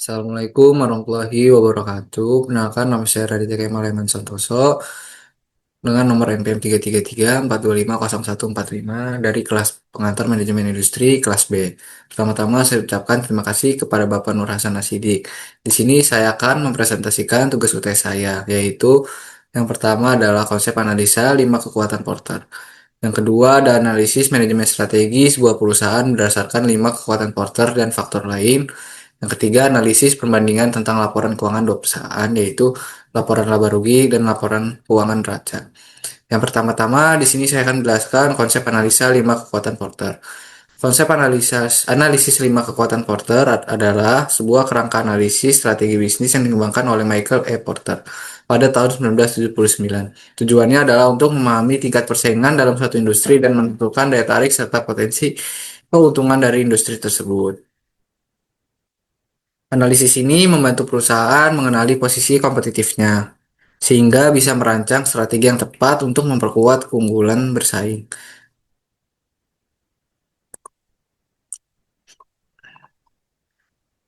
Assalamualaikum warahmatullahi wabarakatuh. Perkenalkan, nama saya Raditya Kemal Eman Santoso dengan nomor NPM 33342504145 dari kelas pengantar manajemen industri kelas B. Pertama-tama saya ucapkan terima kasih kepada Bapak Nur Hasan Asidik. Di sini saya akan mempresentasikan tugas UTS saya, yaitu yang pertama adalah konsep analisa 5 kekuatan Porter. Yang kedua ada analisis manajemen strategi sebuah perusahaan berdasarkan 5 kekuatan Porter dan faktor lain. Yang ketiga, analisis perbandingan tentang laporan keuangan dua perusahaan, yaitu laporan laba rugi dan laporan keuangan neraca. Yang pertama-tama, di sini saya akan menjelaskan konsep analisa 5 kekuatan Porter. Konsep analisis 5 kekuatan Porter adalah sebuah kerangka analisis strategi bisnis yang dikembangkan oleh Michael E. Porter pada tahun 1979. Tujuannya adalah untuk memahami tingkat persaingan dalam suatu industri dan menentukan daya tarik serta potensi keuntungan dari industri tersebut. Analisis ini membantu perusahaan mengenali posisi kompetitifnya, sehingga bisa merancang strategi yang tepat untuk memperkuat keunggulan bersaing.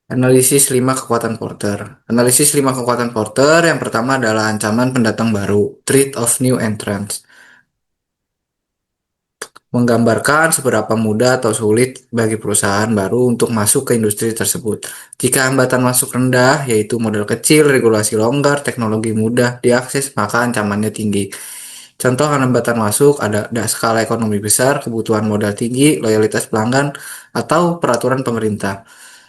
Analisis 5 kekuatan Porter. Analisis 5 kekuatan Porter yang pertama adalah ancaman pendatang baru, threat of new entrants. Menggambarkan seberapa mudah atau sulit bagi perusahaan baru untuk masuk ke industri tersebut. Jika hambatan masuk rendah, yaitu modal kecil, regulasi longgar, teknologi mudah diakses, maka ancamannya tinggi. Contoh hambatan masuk ada skala ekonomi besar, kebutuhan modal tinggi, loyalitas pelanggan, atau peraturan pemerintah.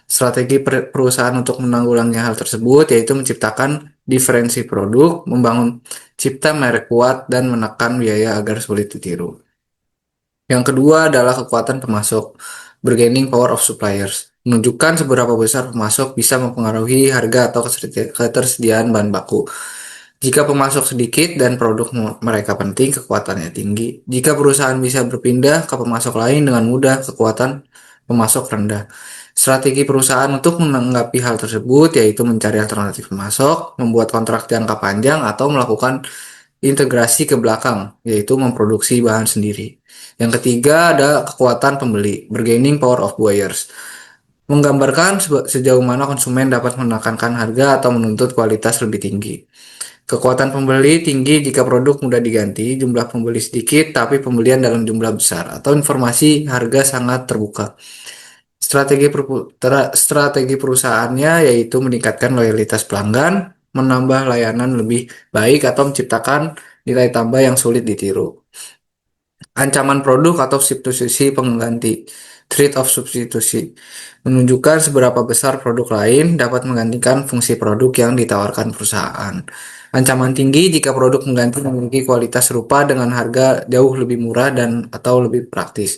Strategi perusahaan untuk menanggulangi hal tersebut yaitu menciptakan diferensi produk, membangun cipta merek kuat, dan menekan biaya agar sulit ditiru. Yang kedua adalah kekuatan pemasok, bargaining power of suppliers, menunjukkan seberapa besar pemasok bisa mempengaruhi harga atau ketersediaan bahan baku. Jika pemasok sedikit dan produk mereka penting, kekuatannya tinggi. Jika perusahaan bisa berpindah ke pemasok lain dengan mudah, kekuatan pemasok rendah. Strategi perusahaan untuk menanggapi hal tersebut yaitu mencari alternatif pemasok, membuat kontrak jangka panjang, atau melakukan integrasi ke belakang, yaitu memproduksi bahan sendiri. Yang ketiga ada kekuatan pembeli, bargaining power of buyers, menggambarkan sejauh mana konsumen dapat menekankan harga atau menuntut kualitas lebih tinggi. Kekuatan pembeli tinggi jika produk mudah diganti, jumlah pembeli sedikit tapi pembelian dalam jumlah besar, atau informasi harga sangat terbuka. Strategi perusahaannya yaitu meningkatkan loyalitas pelanggan, menambah layanan lebih baik, atau menciptakan nilai tambah yang sulit ditiru. Ancaman produk atau substitusi pengganti, threat of substitusi, menunjukkan seberapa besar produk lain dapat menggantikan fungsi produk yang ditawarkan perusahaan. Ancaman tinggi jika produk mengganti memiliki kualitas serupa dengan harga jauh lebih murah dan atau lebih praktis.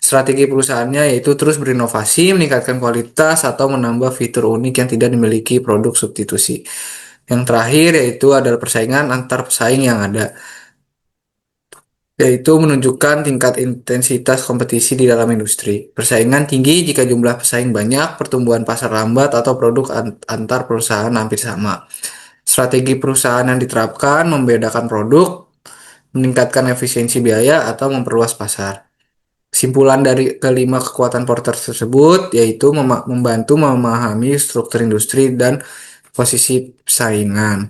Strategi perusahaannya yaitu terus berinovasi, meningkatkan kualitas, atau menambah fitur unik yang tidak dimiliki produk substitusi. Yang terakhir yaitu adalah persaingan antar pesaing yang ada, yaitu menunjukkan tingkat intensitas kompetisi di dalam industri. Persaingan tinggi jika jumlah pesaing banyak, pertumbuhan pasar lambat, atau produk antar perusahaan hampir sama. Strategi perusahaan yang diterapkan membedakan produk, meningkatkan efisiensi biaya, atau memperluas pasar. Kesimpulan dari kelima kekuatan Porter tersebut yaitu membantu memahami struktur industri dan posisi saingan.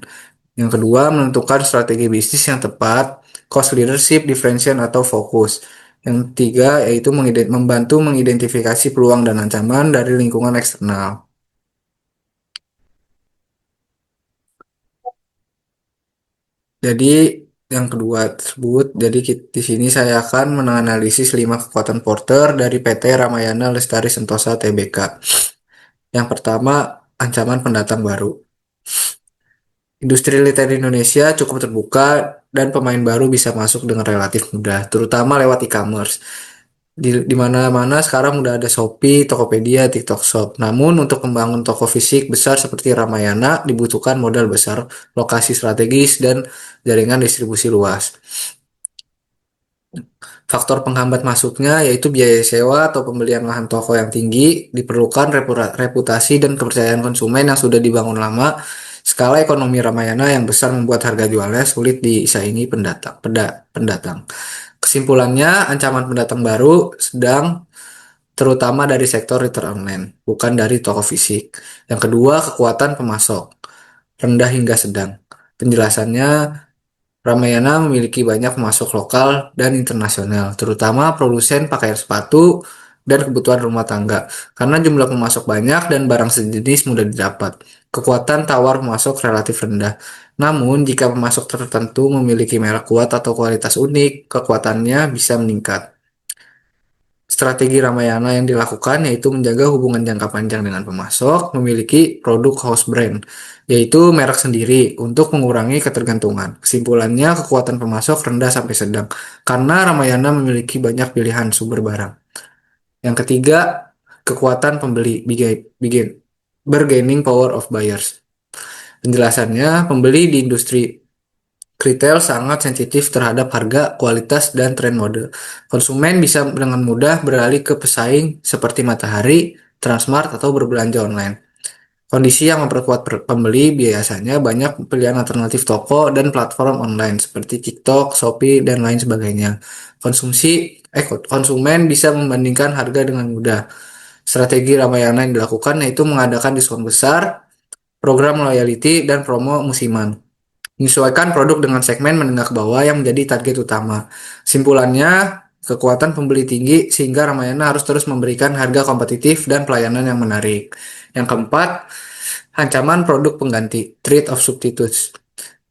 Yang kedua, menentukan strategi bisnis yang tepat, cost leadership, differentiation, atau fokus. Yang ketiga, yaitu membantu mengidentifikasi peluang dan ancaman dari lingkungan eksternal. Jadi, yang kedua tersebut, jadi di sini saya akan menganalisis 5 kekuatan Porter dari PT Ramayana Lestari Sentosa Tbk. Yang pertama, ancaman pendatang baru. Industri retail di Indonesia cukup terbuka dan pemain baru bisa masuk dengan relatif mudah, terutama lewat e-commerce. Di mana-mana sekarang udah ada Shopee, Tokopedia, TikTok Shop. Namun untuk membangun toko fisik besar seperti Ramayana dibutuhkan modal besar, lokasi strategis, dan jaringan distribusi luas. Faktor penghambat masuknya yaitu biaya sewa atau pembelian lahan toko yang tinggi, diperlukan reputasi dan kepercayaan konsumen yang sudah dibangun lama. Skala ekonomi Ramayana yang besar membuat harga jualnya sulit disaingi pendatang. Kesimpulannya, ancaman pendatang baru sedang terutama dari sektor retail online, bukan dari toko fisik. Yang kedua, kekuatan pemasok, rendah hingga sedang. Penjelasannya, Ramayana memiliki banyak pemasok lokal dan internasional, terutama produsen pakaian sepatu dan kebutuhan rumah tangga. Karena jumlah pemasok banyak dan barang sejenis mudah didapat, kekuatan tawar pemasok relatif rendah. Namun, jika pemasok tertentu memiliki merek kuat atau kualitas unik, kekuatannya bisa meningkat. Strategi Ramayana yang dilakukan yaitu menjaga hubungan jangka panjang dengan pemasok, memiliki produk house brand, yaitu merek sendiri untuk mengurangi ketergantungan. Kesimpulannya, kekuatan pemasok rendah sampai sedang, karena Ramayana memiliki banyak pilihan sumber barang. Yang ketiga, kekuatan pembeli, bargaining power of buyers. Penjelasannya, pembeli di industri retail sangat sensitif terhadap harga, kualitas, dan tren mode. Konsumen bisa dengan mudah beralih ke pesaing seperti Matahari, Transmart, atau berbelanja online. Kondisi yang memperkuat pembeli biasanya banyak pilihan alternatif toko dan platform online seperti TikTok, Shopee, dan lain sebagainya. Konsumen bisa membandingkan harga dengan mudah. Strategi Ramayana yang dilakukan yaitu mengadakan diskon besar, program loyalty, dan promo musiman. Menyesuaikan produk dengan segmen menengah ke bawah yang menjadi target utama. Simpulannya, kekuatan pembeli tinggi sehingga Ramayana harus terus memberikan harga kompetitif dan pelayanan yang menarik. Yang keempat, ancaman produk pengganti, threat of substitutes.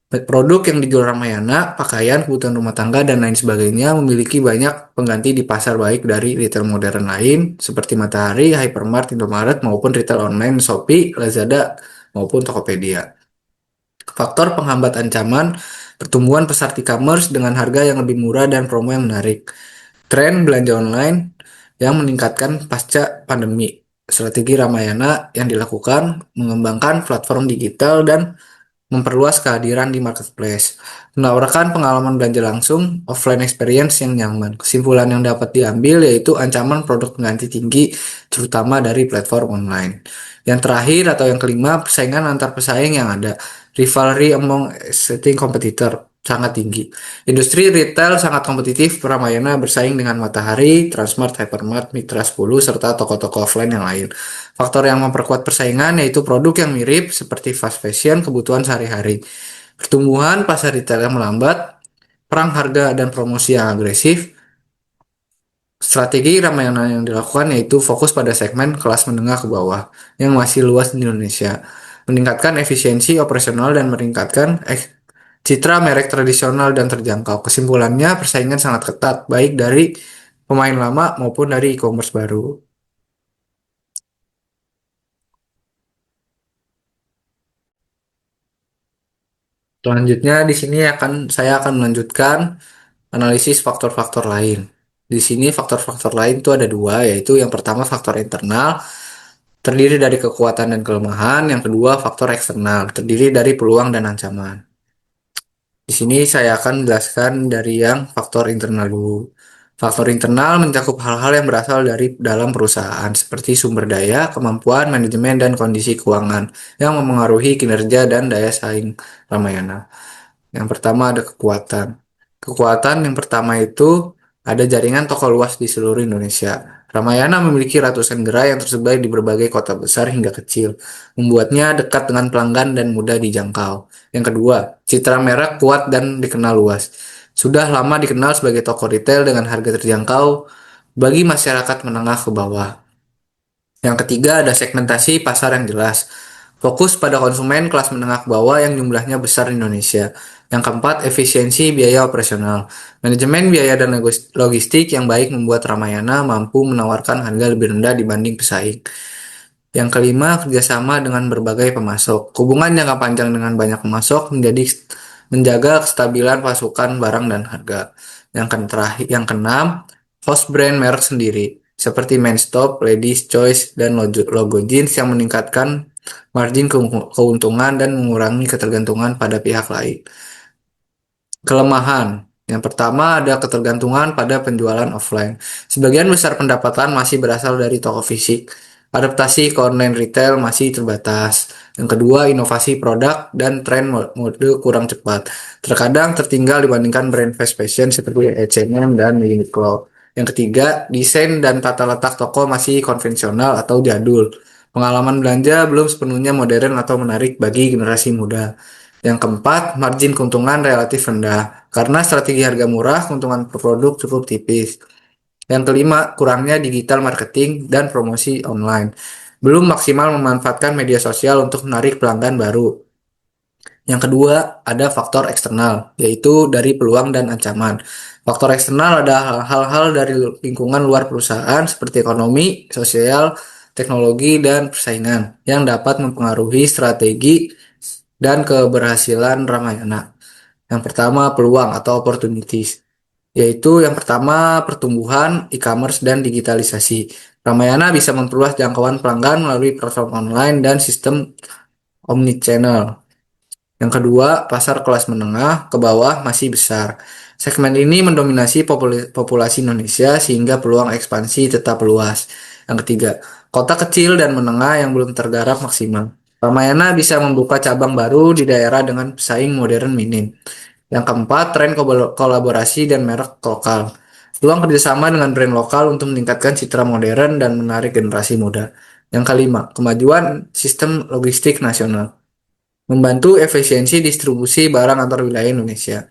Produk yang dijual Ramayana, pakaian, kebutuhan rumah tangga, dan lain sebagainya memiliki banyak pengganti di pasar baik dari retail modern lain seperti Matahari, Hypermart, Indomaret, maupun retail online Shopee, Lazada, maupun Tokopedia. Faktor penghambat ancaman, pertumbuhan pasar e-commerce dengan harga yang lebih murah dan promo yang menarik. Tren belanja online yang meningkatkan pasca pandemi. Strategi Ramayana yang dilakukan mengembangkan platform digital dan memperluas kehadiran di marketplace, menawarkan pengalaman belanja langsung, offline experience yang nyaman. Kesimpulan yang dapat diambil yaitu ancaman produk pengganti tinggi, terutama dari platform online. Yang terakhir atau yang kelima, persaingan antar pesaing yang ada. Rivalry among existing competitor sangat tinggi. Industri retail sangat kompetitif. Ramayana bersaing dengan Matahari, Transmart, Hypermart, Mitra 10, serta toko-toko offline yang lain. Faktor yang memperkuat persaingan yaitu produk yang mirip seperti fast fashion, kebutuhan sehari-hari. Pertumbuhan pasar retail yang melambat, perang harga dan promosi yang agresif. Strategi Ramayana yang dilakukan yaitu fokus pada segmen kelas menengah ke bawah yang masih luas di Indonesia, meningkatkan efisiensi operasional dan meningkatkan citra merek tradisional dan terjangkau. Kesimpulannya, persaingan sangat ketat, baik dari pemain lama maupun dari e-commerce baru. Selanjutnya di sini saya akan melanjutkan analisis faktor-faktor lain. Di sini faktor-faktor lain itu ada dua, yaitu yang pertama faktor internal, terdiri dari kekuatan dan kelemahan. Yang kedua faktor eksternal, terdiri dari peluang dan ancaman. Di sini saya akan menjelaskan dari yang faktor internal dulu. Faktor internal mencakup hal-hal yang berasal dari dalam perusahaan, seperti sumber daya, kemampuan, manajemen, dan kondisi keuangan yang memengaruhi kinerja dan daya saing Ramayana. Yang pertama ada kekuatan. Kekuatan yang pertama itu ada jaringan toko luas di seluruh Indonesia. Ramayana memiliki ratusan gerai yang tersebar di berbagai kota besar hingga kecil, membuatnya dekat dengan pelanggan dan mudah dijangkau. Yang kedua, citra merek kuat dan dikenal luas. Sudah lama dikenal sebagai toko retail dengan harga terjangkau bagi masyarakat menengah ke bawah. Yang ketiga ada segmentasi pasar yang jelas. Fokus pada konsumen kelas menengah ke bawah yang jumlahnya besar di Indonesia. Yang keempat, efisiensi biaya operasional. Manajemen biaya dan logistik yang baik membuat Ramayana mampu menawarkan harga lebih rendah dibanding pesaing. Yang kelima, kerjasama dengan berbagai pemasok. Hubungan jangka panjang dengan banyak pemasok menjaga kestabilan pasokan barang dan harga. Yang keenam, host brand merek sendiri seperti Men's Stop, Ladies Choice, dan logo jeans yang meningkatkan margin keuntungan dan mengurangi ketergantungan pada pihak lain. Kelemahan. Yang pertama ada ketergantungan pada penjualan offline. Sebagian besar pendapatan masih berasal dari toko fisik. Adaptasi ke online retail masih terbatas. Yang kedua, inovasi produk dan tren mode kurang cepat. Terkadang tertinggal dibandingkan brand fast fashion seperti H&M dan Uniqlo. Yang ketiga, desain dan tata letak toko masih konvensional atau jadul. Pengalaman belanja belum sepenuhnya modern atau menarik bagi generasi muda. Yang keempat, margin keuntungan relatif rendah. Karena strategi harga murah, keuntungan per produk cukup tipis. Yang kelima, kurangnya digital marketing dan promosi online. Belum maksimal memanfaatkan media sosial untuk menarik pelanggan baru. Yang kedua, ada faktor eksternal, yaitu dari peluang dan ancaman. Faktor eksternal ada hal-hal dari lingkungan luar perusahaan seperti ekonomi, sosial, teknologi, dan persaingan yang dapat mempengaruhi strategi dan keberhasilan Ramayana. Yang pertama, peluang atau opportunities, yaitu yang pertama pertumbuhan e-commerce dan digitalisasi. Ramayana bisa memperluas jangkauan pelanggan melalui platform online dan sistem omnichannel. Yang kedua, pasar kelas menengah ke bawah masih besar. Segmen ini mendominasi populasi Indonesia sehingga peluang ekspansi tetap luas. Yang ketiga, kota kecil dan menengah yang belum tergarap maksimal. Ramayana bisa membuka cabang baru di daerah dengan pesaing modern minim. Yang keempat, tren kolaborasi dan merek lokal. Peluang kerjasama dengan brand lokal untuk meningkatkan citra modern dan menarik generasi muda. Yang kelima, kemajuan sistem logistik nasional. Membantu efisiensi distribusi barang antar wilayah Indonesia.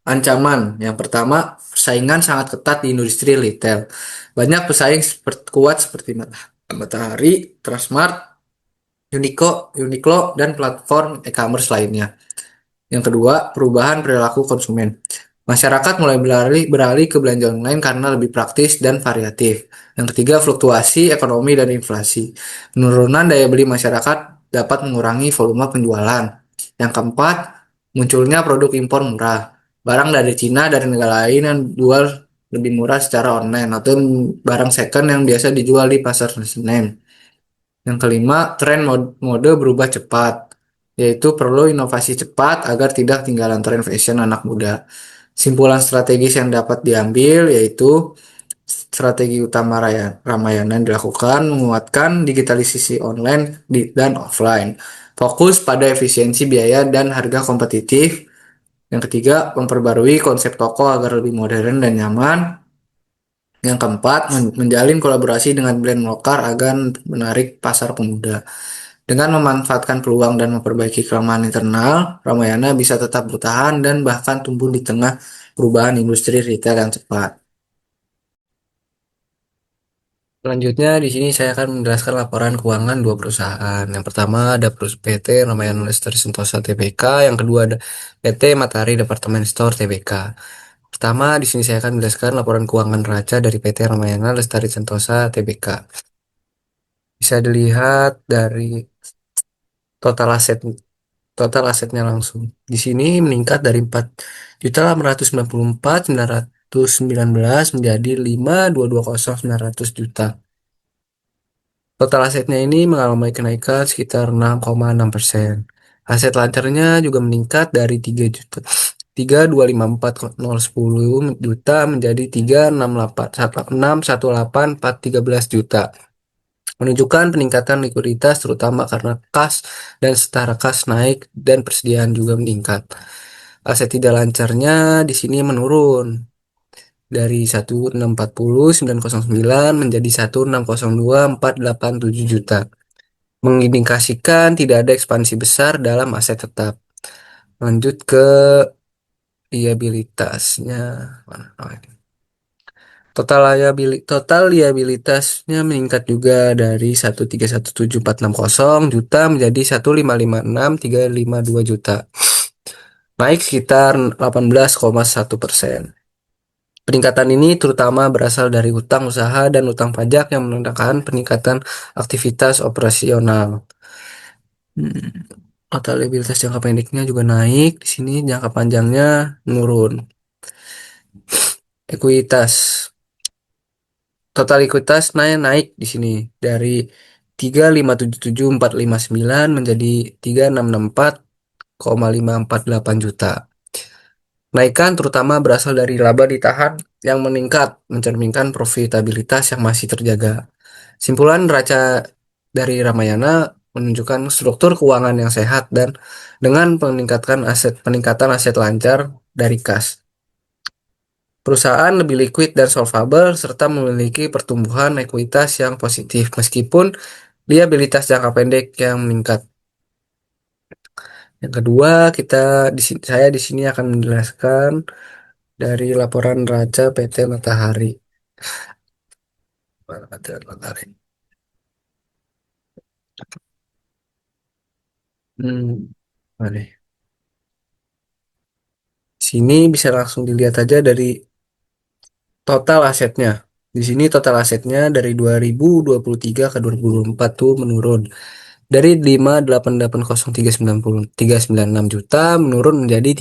Ancaman yang pertama, persaingan sangat ketat di industri retail. Banyak pesaing kuat seperti Matahari, Transmart, Uniqlo, dan platform e-commerce lainnya. Yang kedua, perubahan perilaku konsumen. Masyarakat mulai beralih ke belanja online karena lebih praktis dan variatif. Yang ketiga, fluktuasi ekonomi dan inflasi. Penurunan daya beli masyarakat dapat mengurangi volume penjualan. Yang keempat, munculnya produk impor murah. Barang dari Cina dari negara lain yang jual lebih murah secara online atau barang second yang biasa dijual di pasar Senen. Yang kelima, tren mode berubah cepat, yaitu perlu inovasi cepat agar tidak ketinggalan tren fashion anak muda. Simpulan strategis yang dapat diambil yaitu strategi utama Ramayana yang dilakukan menguatkan digitalisasi online dan offline. Fokus pada efisiensi biaya dan harga kompetitif. Yang ketiga, memperbarui konsep toko agar lebih modern dan nyaman. Yang keempat, menjalin kolaborasi dengan brand lokal agar menarik pasar pemuda. Dengan memanfaatkan peluang dan memperbaiki kelemahan internal, Ramayana bisa tetap bertahan dan bahkan tumbuh di tengah perubahan industri retail yang cepat. Selanjutnya, di sini saya akan menjelaskan laporan keuangan dua perusahaan. Yang pertama ada PT Ramayana Lestari Sentosa Tbk, yang kedua ada PT Matahari Departemen Store Tbk. Pertama, di sini saya akan menjelaskan laporan keuangan neraca dari PT Ramayana Lestari Sentosa Tbk. Bisa dilihat dari total aset total asetnya langsung. Di sini meningkat dari 4.894.919 menjadi 5.220.900 juta. Total asetnya ini mengalami kenaikan sekitar 6,6%. Aset lancarnya juga meningkat dari 3 juta 3.254.010 juta menjadi 3.618.413 juta, menunjukkan peningkatan likuiditas terutama karena kas dan setara kas naik dan persediaan juga meningkat. Aset tidak lancarnya di sini menurun dari 1640.909 menjadi 1602.487 juta, mengindikasikan tidak ada ekspansi besar dalam aset tetap. Lanjut ke liabilitasnya. Oh, ini. Total liabilitasnya meningkat juga dari 1317460 juta menjadi 1555352 juta. Naik sekitar 18,1%. Peningkatan ini terutama berasal dari utang usaha dan utang pajak yang menandakan peningkatan aktivitas operasional. Total liabilitas jangka pendeknya juga naik. Di sini jangka panjangnya menurun. Ekuitas. Total ekuitas naik di sini dari 3.577.459 menjadi 3.664.548 juta. Kenaikan terutama berasal dari laba ditahan yang meningkat, mencerminkan profitabilitas yang masih terjaga. Simpulan neraca dari Ramayana menunjukkan struktur keuangan yang sehat dan dengan peningkatan aset lancar dari kas. Perusahaan lebih liquid dan solvable serta memiliki pertumbuhan ekuitas yang positif meskipun liabilitas jangka pendek yang meningkat. Yang kedua, saya di sini akan menjelaskan dari laporan neraca PT Matahari. Matahari. Boleh. Sini bisa langsung dilihat aja dari total asetnya. Di sini total asetnya dari 2023 ke 2024 tuh menurun. Dari 5880396 juta menurun menjadi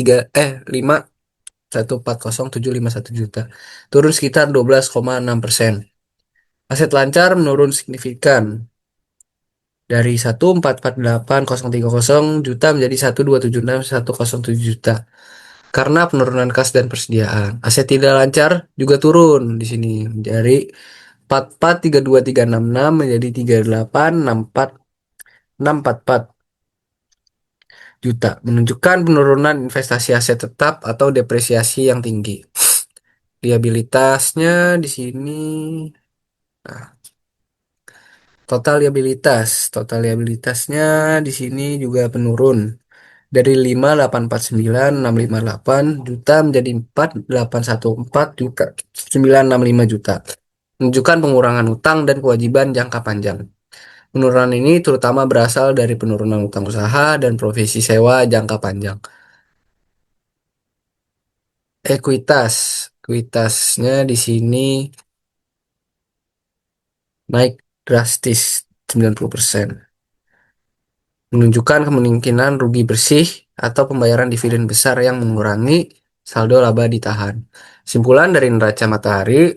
5140751 juta. Turun sekitar 12,6%. Aset lancar menurun signifikan dari 1448030 juta menjadi 1276107 juta. Karena penurunan kas dan persediaan. Aset tidak lancar juga turun di sini dari 443236 menjadi 3864 juta, menunjukkan penurunan investasi aset tetap atau depresiasi yang tinggi. Liabilitasnya di sini, nah, total liabilitasnya di sini juga penurun dari 5,849,658 juta menjadi 4,814 juta 965 juta, menunjukkan pengurangan utang dan kewajiban jangka panjang. Penurunan ini terutama berasal dari penurunan utang usaha dan provisi sewa jangka panjang. Ekuitasnya di sini naik drastis 90%, menunjukkan kemungkinan rugi bersih atau pembayaran dividen besar yang mengurangi saldo laba ditahan. Simpulan dari neraca Matahari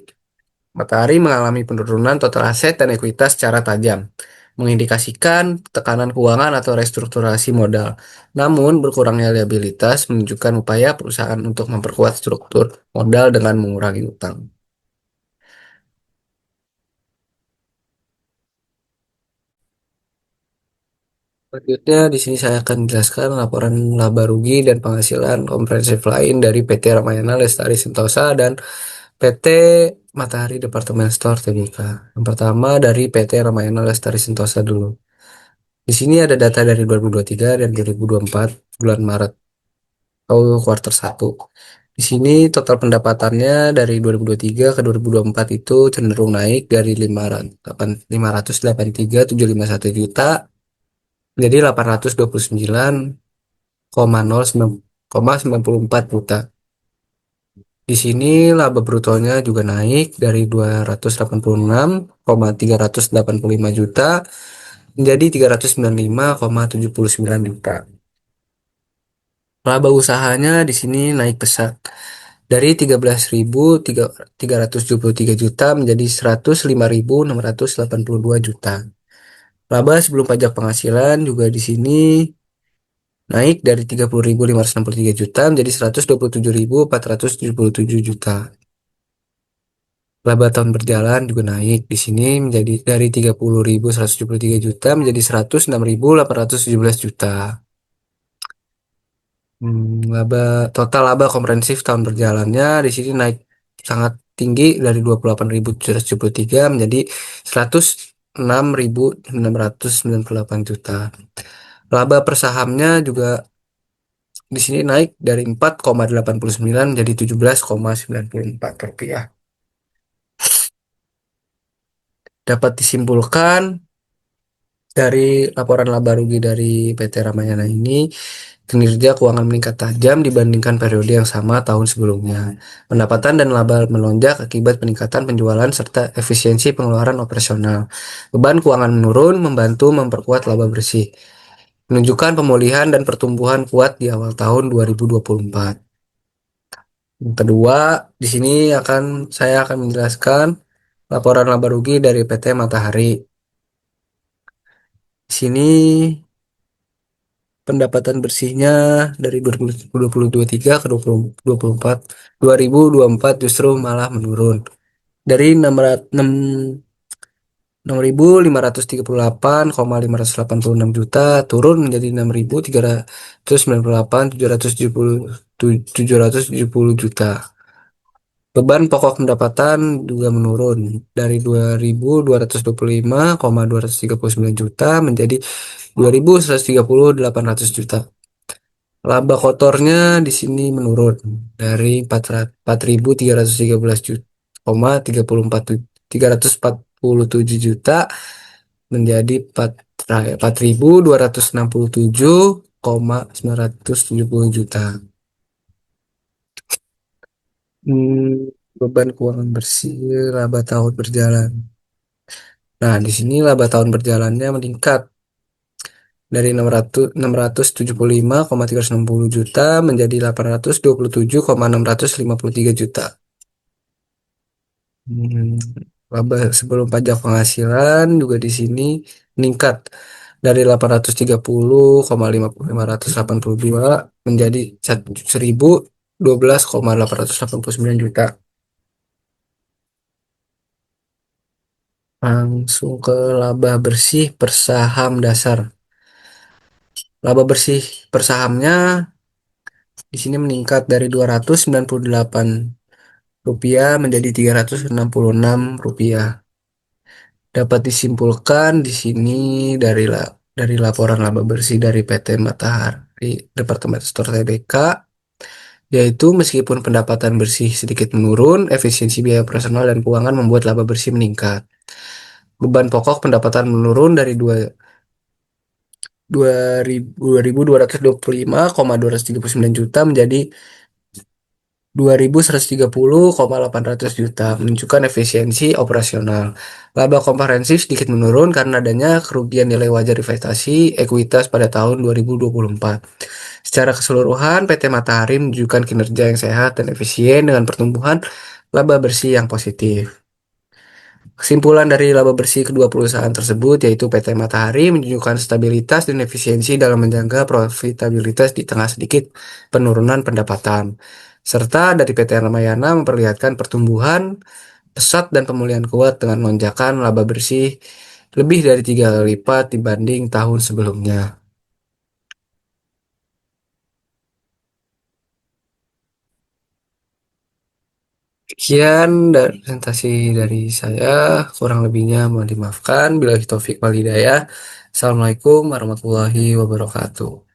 mengalami penurunan total aset dan ekuitas secara tajam, mengindikasikan tekanan keuangan atau restrukturasi modal. Namun, berkurangnya liabilitas menunjukkan upaya perusahaan untuk memperkuat struktur modal dengan mengurangi utang. Selanjutnya, di sini saya akan menjelaskan laporan laba rugi dan penghasilan komprehensif lain dari PT Ramayana Lestari Sentosa dan PT Matahari Departemen Store Tbk. Yang pertama dari PT Ramayana Lestari Sentosa dulu. Di sini ada data dari 2023 dan 2024 bulan Maret atau kuartal 1. Di sini total pendapatannya dari 2023 ke 2024 itu cenderung naik dari 583.751 juta menjadi 829,94 juta. Di sini laba brutonya juga naik dari 286,385 juta menjadi 395,79 juta. Laba usahanya di sini naik pesat dari 13.373 juta menjadi 105.682 juta. Laba sebelum pajak penghasilan juga di sini naik dari 30.563 juta menjadi 127.477 juta. Laba tahun berjalan juga naik di sini menjadi dari 30.173 juta menjadi 106.817 juta. Total laba komprehensif tahun berjalannya di sini naik sangat tinggi dari 28.773 menjadi 106.698 juta. Laba per sahamnya juga di sini naik dari 4,89 menjadi 17,94 rupiah. Dapat disimpulkan dari laporan laba rugi dari PT Ramayana ini, kinerja keuangan meningkat tajam dibandingkan periode yang sama tahun sebelumnya. Pendapatan dan laba melonjak akibat peningkatan penjualan serta efisiensi pengeluaran operasional. Beban keuangan menurun membantu memperkuat laba bersih, menunjukkan pemulihan dan pertumbuhan kuat di awal tahun 2024. Yang kedua, di sini saya akan menjelaskan laporan laba rugi dari PT Matahari. Di sini pendapatan bersihnya dari 2023 ke 2024 2024 justru malah menurun dari 6.538,586 juta turun menjadi 6.398,770 juta. Beban pokok pendapatan juga menurun dari 2.225,239 juta menjadi 2.130,800 juta. Laba kotornya di sini menurun dari 4.313 juta, 347 juta menjadi 4.267,970 juta. Beban keuangan bersih laba tahun berjalan. Nah, di sini laba tahun berjalannya meningkat dari 675,360 juta menjadi 827,653 juta. Hmm, Laba sebelum pajak penghasilan juga di sini meningkat dari 830,582 menjadi 1.012,889 juta. Langsung ke laba bersih per saham dasar. Laba bersih per sahamnya di sini meningkat dari Rp298 menjadi Rp366. Dapat disimpulkan di sini dari laporan laba bersih dari PT Matahari Departemen Store Tbk, yaitu meskipun pendapatan bersih sedikit menurun, efisiensi biaya operasional dan keuangan membuat laba bersih meningkat. Beban pokok pendapatan menurun dari 2.225,239 juta menjadi 2.130,800 juta, menunjukkan efisiensi operasional. Laba komprehensif sedikit menurun karena adanya kerugian nilai wajar investasi ekuitas pada tahun 2024. Secara keseluruhan, PT Matahari menunjukkan kinerja yang sehat dan efisien dengan pertumbuhan laba bersih yang positif. Kesimpulan dari laba bersih kedua perusahaan tersebut yaitu PT Matahari menunjukkan stabilitas dan efisiensi dalam menjaga profitabilitas di tengah sedikit penurunan pendapatan. Serta dari PT Ramayana memperlihatkan pertumbuhan pesat dan pemulihan kuat dengan lonjakan laba bersih lebih dari 3 kali lipat dibanding tahun sebelumnya. Sekian dari presentasi dari saya, kurang lebihnya mohon dimaafkan. Bila taufik wal hidayah. Assalamualaikum warahmatullahi wabarakatuh.